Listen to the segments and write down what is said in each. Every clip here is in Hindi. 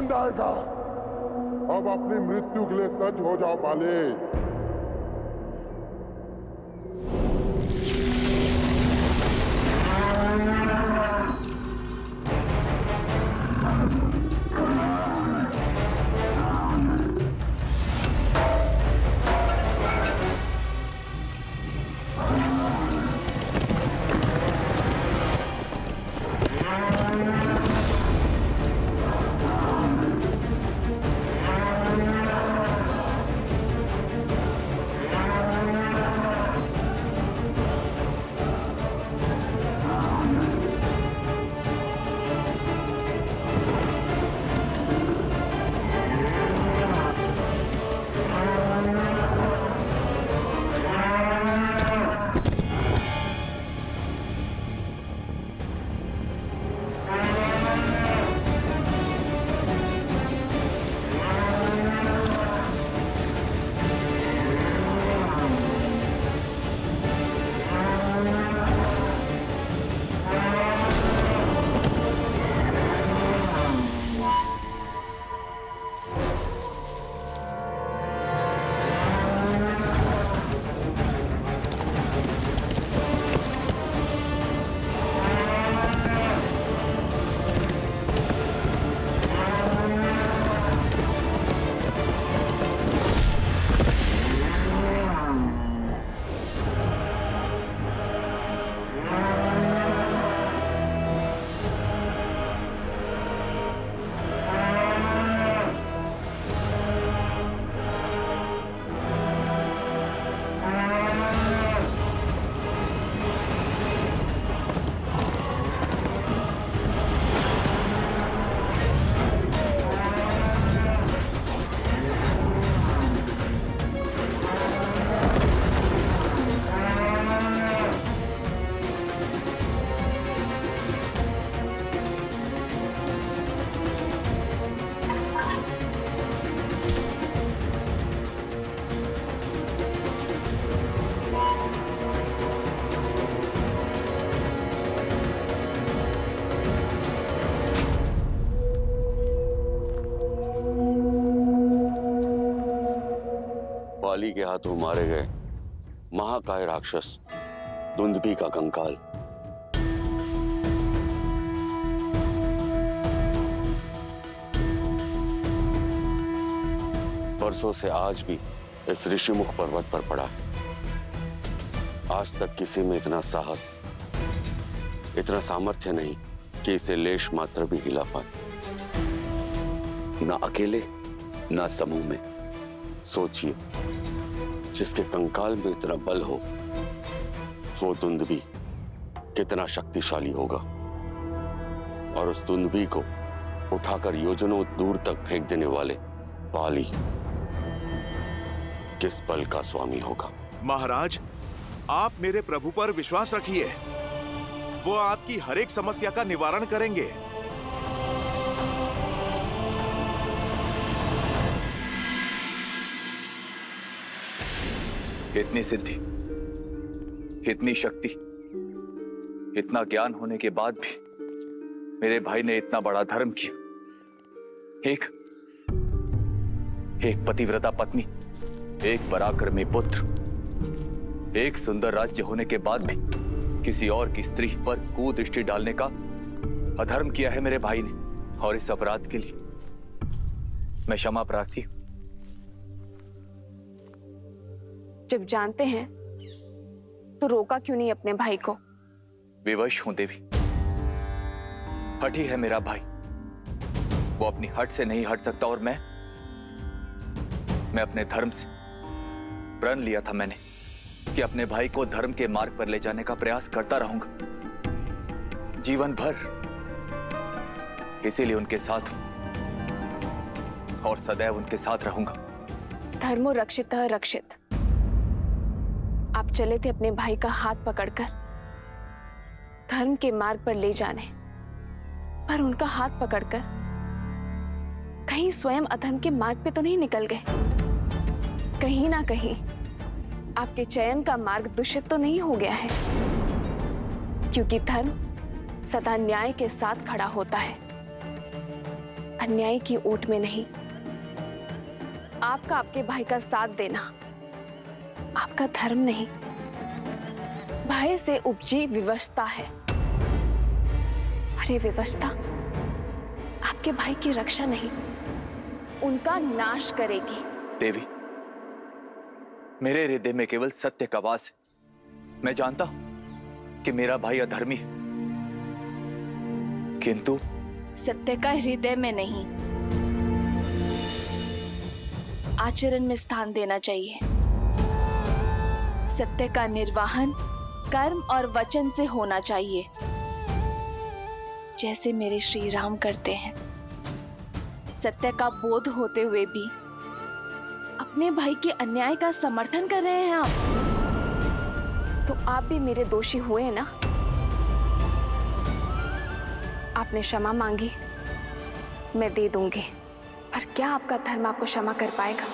आनंद आएगा। अब अपनी मृत्यु के लिए सज्ज हो जाओ बाले। बाली के हाथों मारे गए महाकाय राक्षस दुंदुभी का कंकाल परसों से आज भी इस ऋषिमुख पर्वत पर पड़ा है। आज तक किसी में इतना साहस, इतना सामर्थ्य नहीं कि इसे लेश मात्र भी हिला पाए, ना अकेले ना समूह में। सोचिए, जिसके कंकाल में इतना बल हो वो दुंदुभी कितना शक्तिशाली होगा, और उस दुंदुभी को उठाकर योजनों दूर तक फेंक देने वाले बाली किस बल का स्वामी होगा। महाराज, आप मेरे प्रभु पर विश्वास रखिए, वो आपकी हर एक समस्या का निवारण करेंगे। इतनी सिद्धि, इतनी शक्ति, इतना ज्ञान होने के बाद भी मेरे भाई ने इतना बड़ा धर्म किया। एक पतिव्रता पत्नी, एक पराक्रमी पुत्र, एक सुंदर राज्य होने के बाद भी किसी और की स्त्री पर कुदृष्टि डालने का अधर्म किया है मेरे भाई ने, और इस अपराध के लिए मैं क्षमा प्रार्थी हूं। जब जानते हैं तो रोका क्यों नहीं अपने भाई को? विवश हूं देवी, हठी है मेरा भाई, वो अपनी हट से नहीं हट सकता, और मैं अपने धर्म से प्रण लिया था मैंने कि अपने भाई को धर्म के मार्ग पर ले जाने का प्रयास करता रहूंगा जीवन भर। इसीलिए उनके साथ हूं और सदैव उनके साथ रहूंगा। धर्मो रक्षितः रक्षित। आप चले थे अपने भाई का हाथ पकड़कर धर्म के मार्ग पर ले जाने, पर उनका हाथ पकड़कर कहीं स्वयं अधर्म के मार्ग पे तो नहीं निकल गए? कहीं ना कहीं आपके चयन का मार्ग दूषित तो नहीं हो गया है? क्योंकि धर्म सदा न्याय के साथ खड़ा होता है। अन्याय की ओट में नहीं। आपका आपके भाई का साथ देना आपका धर्म नहीं, भय से उपजी विवशता है। और ये विवशता आपके भाई की रक्षा नहीं, उनका नाश करेगी। देवी, मेरे हृदय में केवल सत्य का वास है। मैं जानता हूं कि मेरा भाई अधर्मी है, किंतु सत्य का हृदय में नहीं, आचरण में स्थान देना चाहिए। सत्य का निर्वाहन कर्म और वचन से होना चाहिए, जैसे मेरे श्री राम करते हैं। सत्य का बोध होते हुए भी अपने भाई के अन्याय का समर्थन कर रहे हैं आप, तो आप भी मेरे दोषी हुए ना। आपने क्षमा मांगी, मैं दे दूंगी, पर क्या आपका धर्म आपको क्षमा कर पाएगा?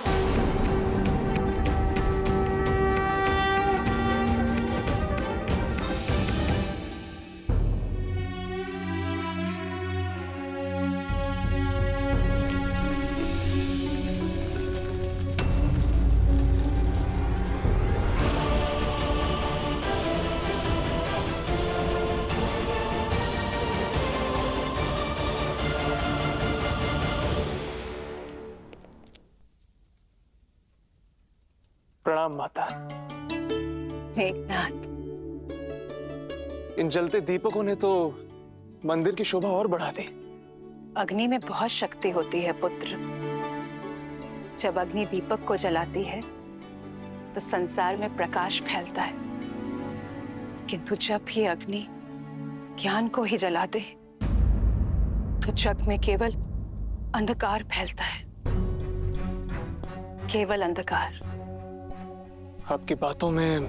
प्रणाम माता। मेघनाथ, इन जलते दीपकों ने तो मंदिर की शोभा और बढ़ा दी। अग्नि में बहुत शक्ति होती है पुत्र। जब अग्नि दीपक को जलाती है तो संसार में प्रकाश फैलता है, किंतु जब भी अग्नि ज्ञान को ही जला दे तो जग में केवल अंधकार फैलता है, केवल अंधकार। आपकी बातों में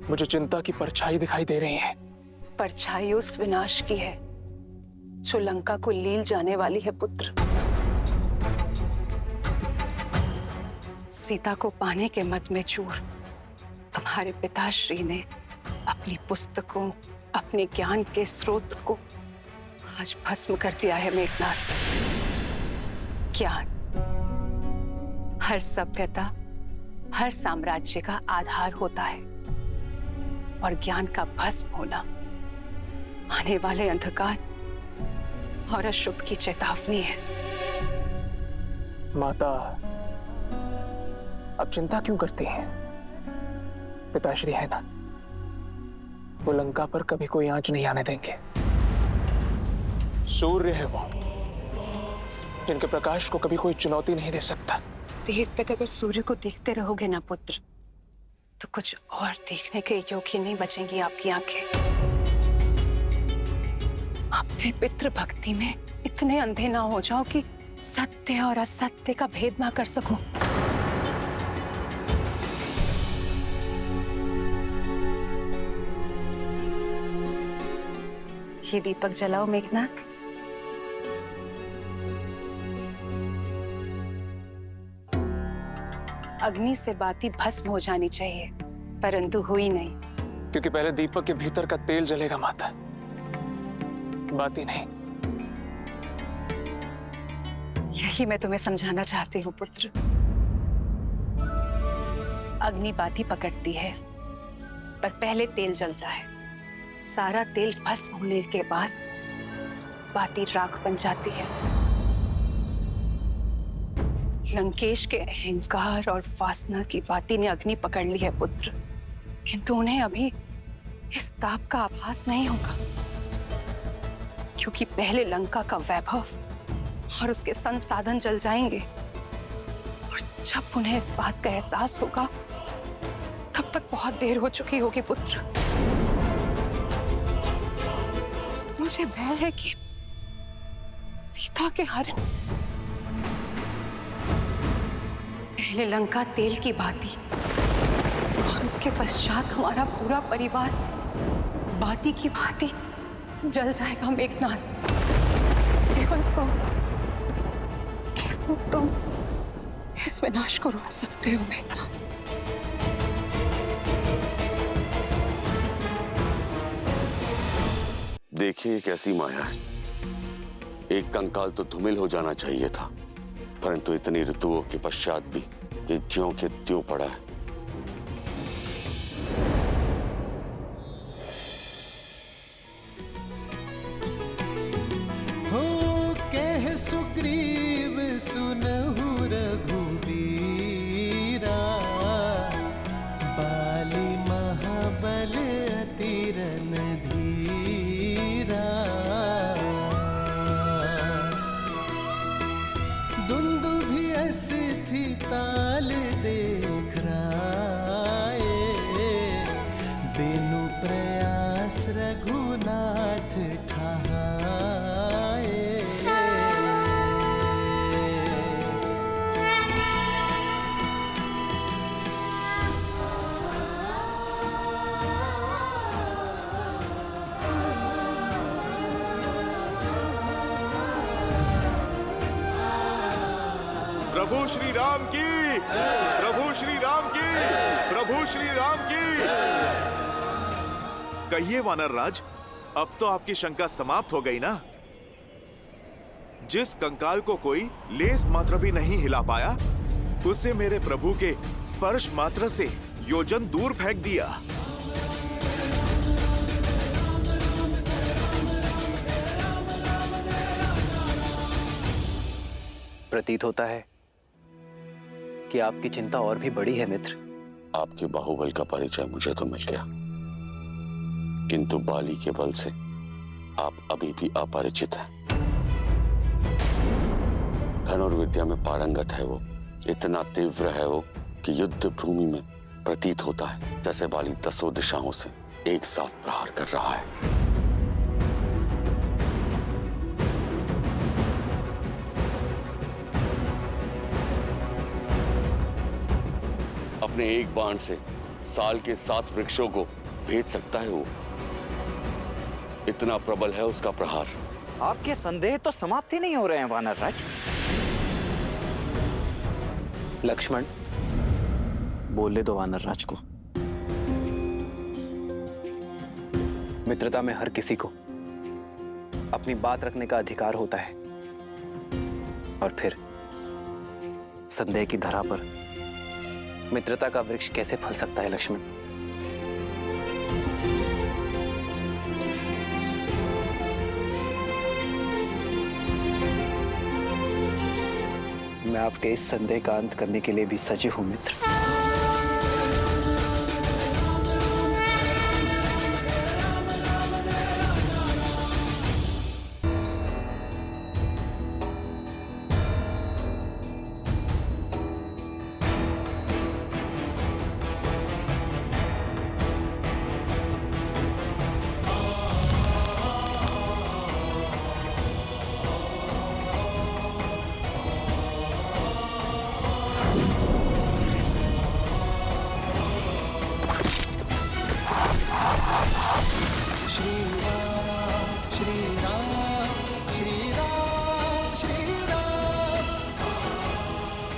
मुझे चिंता की परछाई दिखाई दे रही है। परछाई उस विनाश की है जो लंका को लील जाने वाली है पुत्र। सीता को पाने के मद में चूर तुम्हारे पिताश्री ने अपनी पुस्तकों, अपने ज्ञान के स्रोत को आज भस्म कर दिया है मेघनाथ। ज्ञान हर सभ्यता, हर साम्राज्य का आधार होता है, और ज्ञान का भस्म होना आने वाले अंधकार और अशुभ की चेतावनी है। माता, आप चिंता क्यों करती हैं? पिताश्री है ना, वो लंका पर कभी कोई आंच नहीं आने देंगे। सूर्य है वो, जिनके प्रकाश को कभी कोई चुनौती नहीं दे सकता। देर तक अगर सूर्य को देखते रहोगे ना पुत्र, तो कुछ और देखने के योग्य नहीं बचेंगी आपकी आंखें। अपने पितृ भक्ति में इतने अंधे ना हो जाओ कि सत्य और असत्य का भेद ना कर सको। ये दीपक जलाओ मेघनाथ। अग्नि से बाती भस्म हो जानी चाहिए, परंतु हुई नहीं। क्योंकि पहले दीपक के भीतर का तेल जलेगा माता, बाती नहीं। यही मैं तुम्हें समझाना चाहती हूँ पुत्र। अग्नि बाती पकड़ती है, पर पहले तेल जलता है। सारा तेल भस्म होने के बाद बाती राख बन जाती है। लंकेश के अहंकार और वासना की बाती ने अग्नि पकड़ ली है पुत्र, किंतु उन्हें अभी इस ताप का आभास नहीं होगा, क्योंकि पहले लंका का वैभव और उसके संसाधन जल जाएंगे, और जब उन्हें इस बात का एहसास होगा तब तक बहुत देर हो चुकी होगी पुत्र। मुझे भय है कि सीता के हरण पहले लंका तेल की बाती और उसके पश्चात हमारा पूरा परिवार बाती की भांति जल जाएगा मेघनाथ। केवल तुम इस विनाश को रोक सकते हो मेघनाथ। देखिए, एक ऐसी माया है एक कंकाल तो धूमिल हो जाना चाहिए था, परंतु इतनी ऋतुओं के पश्चात भी ये ज्यों के त्यों पड़ा है। हो कह सुग्रीव सुनहु रघुबीरा, बाली महाबल अति रणधीरा। दुंदुभि अस्ति ताल देख राये, बिनु प्रयास रघुनाथ ठाए। प्रभु श्री राम की, प्रभु श्री राम की, प्रभु श्री राम की। कहिए वानर राज, अब तो आपकी शंका समाप्त हो गई ना? जिस कंकाल को कोई लेस मात्र भी नहीं हिला पाया, उसे मेरे प्रभु के स्पर्श मात्र से योजन दूर फेंक दिया। प्रतीत होता है कि आपकी चिंता और भी बड़ी है मित्र। आपके बाहुबल का परिचय मुझे तो मिल गया, किंतु बाली के बल से आप अभी भी अपरिचित हैं। धनुर्विद्या में पारंगत है वो, इतना तीव्र है वो कि युद्ध भूमि में प्रतीत होता है जैसे बाली 10 दिशाओं से एक साथ प्रहार कर रहा है। अपने एक बाण से साल के 7 वृक्षों को भेद सकता है वो, इतना प्रबल है उसका प्रहार। आपके संदेह तो समाप्त ही नहीं हो रहे हैं वानर राज। लक्ष्मण, बोलने दो वानर राज को। मित्रता में हर किसी को अपनी बात रखने का अधिकार होता है, और फिर संदेह की धरा पर मित्रता का वृक्ष कैसे फल सकता है लक्ष्मण? मैं आपके इस संदेह का अंत करने के लिए भी सजग हूं मित्र।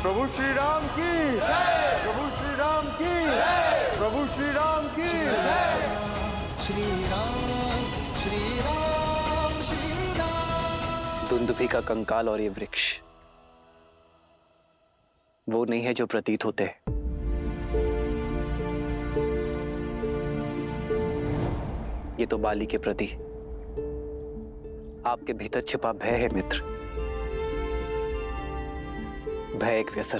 प्रभु श्री राम की, प्रभु श्री राम की, प्रभु श्री राम की। श्री राम श्री राम श्री राम। दुंदुभि का कंकाल और ये वृक्ष वो नहीं है जो प्रतीत होते हैं। ये तो बाली के प्रति आपके भीतर छिपा भय है मित्र। भय एक व्यसन,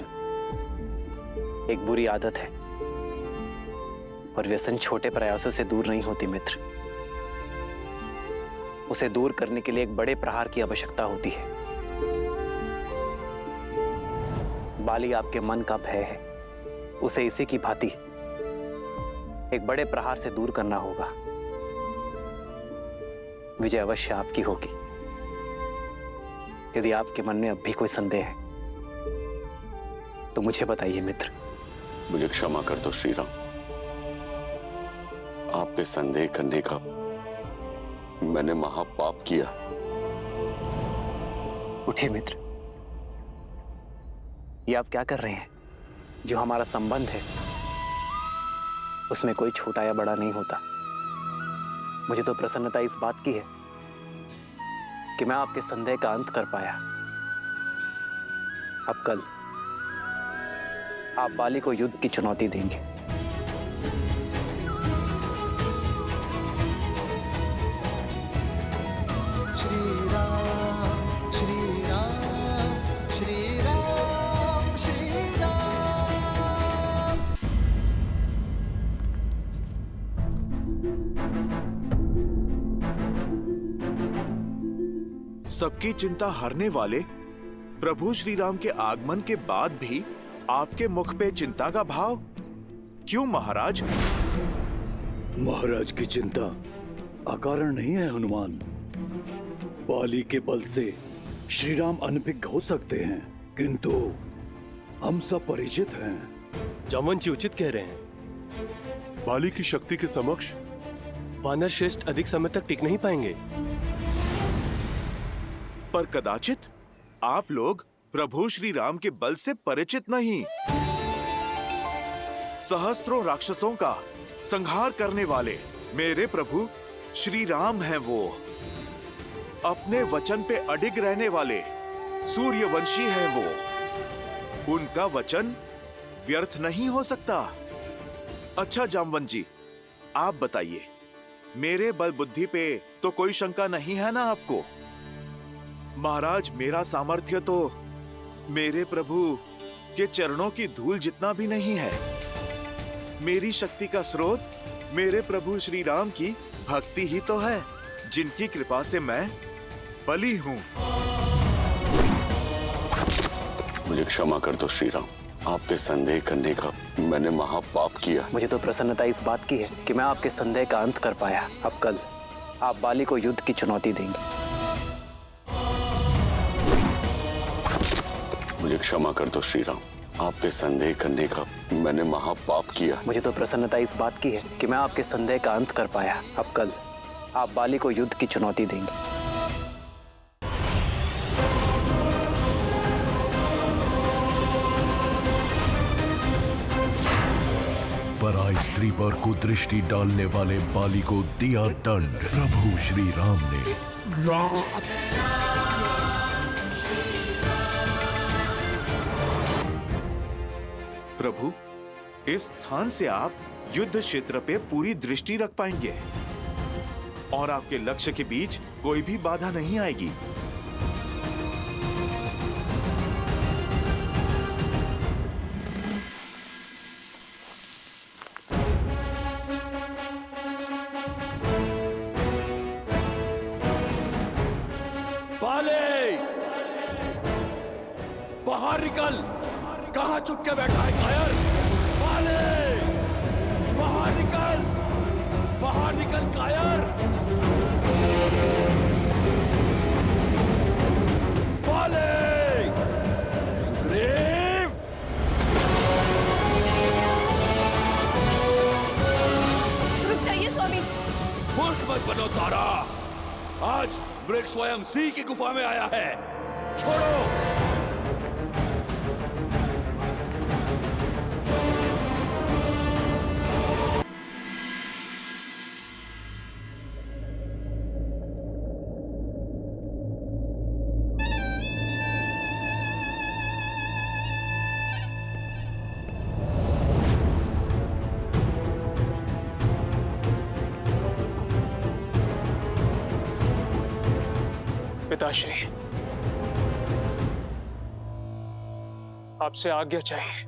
एक बुरी आदत है, और व्यसन छोटे प्रयासों से दूर नहीं होती मित्र। उसे दूर करने के लिए एक बड़े प्रहार की आवश्यकता होती है। बाली आपके मन का भय है, उसे इसी की भांति एक बड़े प्रहार से दूर करना होगा। विजय अवश्य आपकी होगी। यदि आपके मन में अब भी कोई संदेह है तो मुझे बताइए मित्र। मुझे क्षमा कर दो श्रीराम, आप पे संदेह करने का मैंने महापाप किया। उठिए मित्र, ये आप क्या कर रहे हैं? जो हमारा संबंध है उसमें कोई छोटा या बड़ा नहीं होता। मुझे तो प्रसन्नता इस बात की है कि मैं आपके संदेह का अंत कर पाया। अब कल आप बाली को युद्ध की चुनौती देंगे। श्री राम श्री राम श्री राम श्री राम। सबकी चिंता हरने वाले प्रभु श्री राम के आगमन के बाद भी आपके मुख पे चिंता का भाव क्यों महाराज? महाराज की चिंता अकारण नहीं है हनुमान। बाली के बल से श्री राम अनभिज्ञ हो सकते हैं, किंतु हम सब परिचित हैं। जामवन जी उचित कह रहे हैं। बाली की शक्ति के समक्ष वानर श्रेष्ठ अधिक समय तक टिक नहीं पाएंगे। पर कदाचित आप लोग प्रभु श्री राम के बल से परिचित नहीं। सहस्त्रों राक्षसों का संहार करने वाले मेरे प्रभु श्री राम हैं वो। अपने वचन पे अडिग रहने वाले सूर्यवंशी हैं वो। उनका वचन व्यर्थ नहीं हो सकता। अच्छा जामवन जी, आप बताइए, मेरे बल बुद्धि पे तो कोई शंका नहीं है ना आपको? महाराज, मेरा सामर्थ्य तो मेरे प्रभु के चरणों की धूल जितना भी नहीं है। मेरी शक्ति का स्रोत मेरे प्रभु श्री राम की भक्ति ही तो है, जिनकी कृपा से मैं बली हूँ। मुझे क्षमा कर दो श्री राम, आप पे संदेह करने का मैंने महापाप किया। मुझे तो प्रसन्नता इस बात की है कि मैं आपके संदेह का अंत कर पाया। अब कल आप बाली को युद्ध की चुनौती देंगे। मुझे क्षमा कर दो श्री राम, आप पे संदेह करने का मैंने महापाप किया। मुझे तो प्रसन्नता इस बात की है कि मैं आपके संदेह का अंत कर पाया। अब कल आप बाली को युद्ध की चुनौती देंगे। पराई स्त्री पर कुदृष्टि डालने वाले बाली को दिया दंड प्रभु श्री राम ने। प्रभु, इस स्थान से आप युद्ध क्षेत्र पे पूरी दृष्टि रख पाएंगे और आपके लक्ष्य के बीच कोई भी बाधा नहीं आएगी। बाले, बाहर निकल। कहां चुप के बैठा है कायर? बाले, बाहर निकल, बाहर निकल कायर। बाले, सुग्रीव। रुक जाइए स्वामी। मूर्ख मत बनो तारा, आज मृग स्वयं सिंह की गुफा में आया है। छोड़ो। पिताश्री, आपसे आज्ञा चाहिए,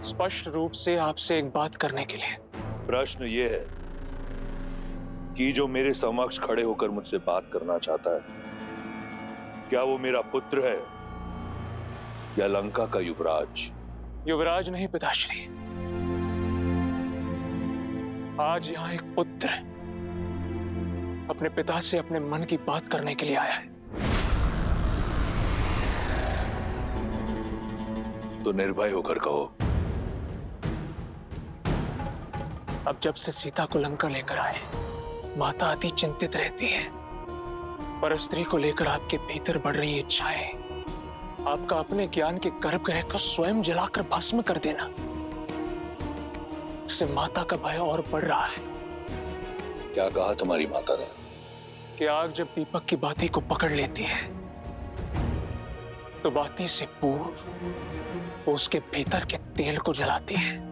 स्पष्ट रूप से आपसे एक बात करने के लिए। प्रश्न ये है कि जो मेरे समक्ष खड़े होकर मुझसे बात करना चाहता है, क्या वो मेरा पुत्र है या लंका का युवराज? युवराज नहीं पिताश्री, आज यहाँ एक पुत्र अपने पिता से अपने मन की बात करने के लिए आया है। तो निर्भय होकर कहो। अब जब से सीता को लंका लेकर आए, माता अति चिंतित रहती है। पर स्त्री को लेकर आपके भीतर बढ़ रही इच्छाएं, आपका अपने ज्ञान के गर्भगृह को स्वयं जलाकर भस्म कर देना, इससे माता का भय और बढ़ रहा है। क्या कहा तुम्हारी माता ने? कि आग जब दीपक की बाती को पकड़ लेती है तो बाती से पूर्व वो उसके भीतर के तेल को जलाती है।